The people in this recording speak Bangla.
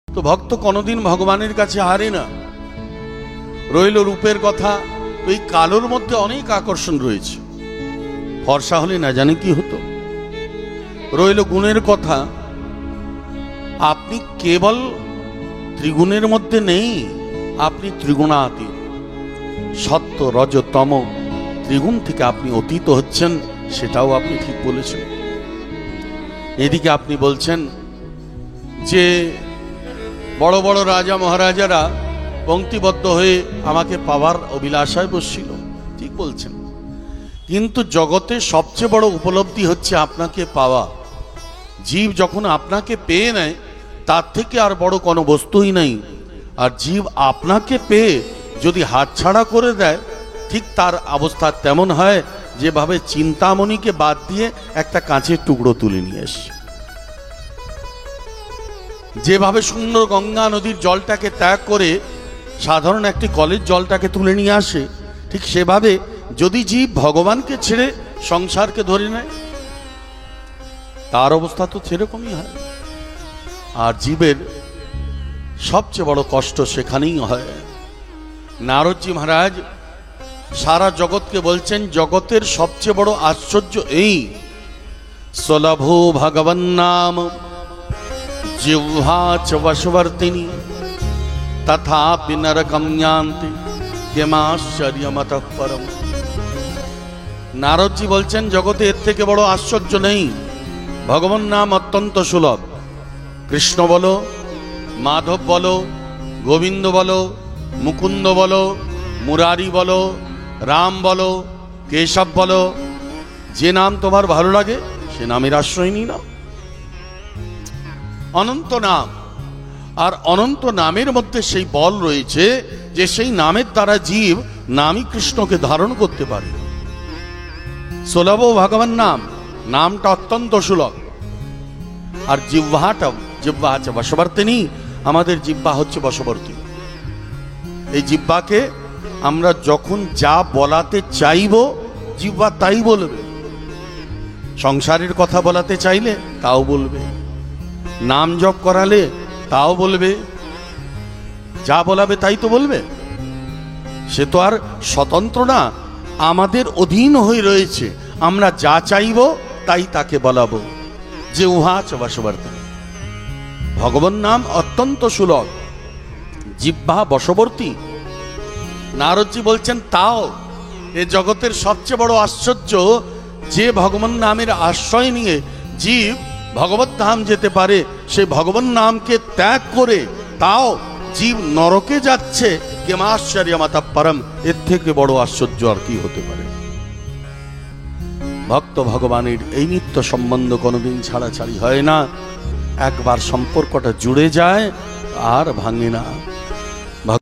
তো ভক্ত কোনোদিন ভগবানের কাছে হারে না। রইল রূপের কথা, ওই কালোর মধ্যে অনেক আকর্ষণ রয়েছে, ফর্সা হলে না জানে কি হতো। রইল গুণের কথা, আপনি কেবল ত্রিগুণের মধ্যে নেই, আপনি ত্রিগুণাতীত। সত্য রজ তম ত্রিগুণ থেকে আপনি অতীত হচ্ছেন, সেটাও আপনি ঠিক বলেছেন। এদিকে আপনি বলছেন যে বড় বড় রাজা মহারাজারা পঙ্ক্তিবদ্ধ হয়ে আমাকে পাওয়ার অভিলাষায় বসছিল, ঠিক বলছেন। কিন্তু জগতের সবচেয়ে বড় উপলব্ধি হচ্ছে আপনাকে পাওয়া। জীব যখন আপনাকে পেয়ে নেয়, তার থেকে আর বড় কোনো বস্তুই নাই। আর জীব আপনাকে পেয়ে যদি হাতছাড়া করে দেয়, ঠিক তার অবস্থা তেমন হয় যেভাবে চিন্তামণিকে বাদ দিয়ে একটা কাঁচের টুকরো তুলে নিয়ে এসে, যেভাবে সুন্দর গঙ্গা নদীর জলটাকে ত্যাগ করে সাধারণ একটি কলের জলটাকে তুলে নিয়ে আসে, ঠিক সেভাবে যদি জীব ভগবানকে ছেড়ে সংসারকে ধরে নেয়, তার অবস্থা তো সেরকমই হয়। আর জীবের সবচেয়ে বড় কষ্ট সেখানেই হয়। নারদজি মহারাজ সারা জগৎকে বলছেন, জগতের সবচেয়ে বড় আশ্চর্য এই, সলভো ভগবান নাম জিহ্বা চ বশবর্তিনী তথাপি নরকম য়ান্তি কিমাশ্চর্যমতঃ পরম। নারদজি বলছেন, জগতে এর থেকে বড় আশ্চর্য নেই। ভগবান নাম অত্যন্ত সুলভ। কৃষ্ণ বলো, মাধব বলো, গোবিন্দ বলো, মুকুন্দ বলো, মুরারি বলো, রাম বলো, কেশব বলো, যে নাম তোমার ভালো লাগে সে নামের আশ্রয় নিয়ে নাও। অনন্ত নাম, আর অনন্ত নামের মধ্যে সেই বল রয়েছে যে সেই নামের দ্বারা জীব নামই কৃষ্ণকে ধারণ করতে পারে। সুলভ ভগবান নাম, নামটা অত্যন্ত সুলভ। আর জিহ্বা আছে বশবর্তিনী, আমাদের জিহ্বা হচ্ছে বশবর্তী। এই জিহ্বাকে আমরা যখন যা বলাতে চাইব, জিহ্বা তাই বলবে। সংসারের কথা বলাতে চাইলে তাও বলবে, নাম জপ করালে তাও বলবে, যা বলাবে তাই তো বলবে। সে তো আর স্বতন্ত্র না, আমাদের অধীন হয়ে রয়েছে। আমরা যা চাইব তাই তাকে বলাবো। যে উহা চ বশবর্তী, ভগবান নাম অত্যন্ত সুলভ, জিহ্বা বশবর্তী। নারদজি বলছেন, তাও এ জগতের সবচেয়ে বড় আশ্চর্য যে ভগবান নামের আশ্রয় নিয়ে জীব ভগবত ধাম যেতে পারে, সেই ভগবান নামকে ত্যাগ করে তাও জীব নরকে যাচ্ছে। কিমাশ্চর্যমতঃ পরম, এর থেকে বড় আশ্চর্য আর কি হতে পারে। ভক্ত ভগবানের এই নিত্য সম্বন্ধ কোনোদিন ছাড়াছাড়ি হয় না। একবার সম্পর্কটা জুড়ে যায় আর ভাঙে না।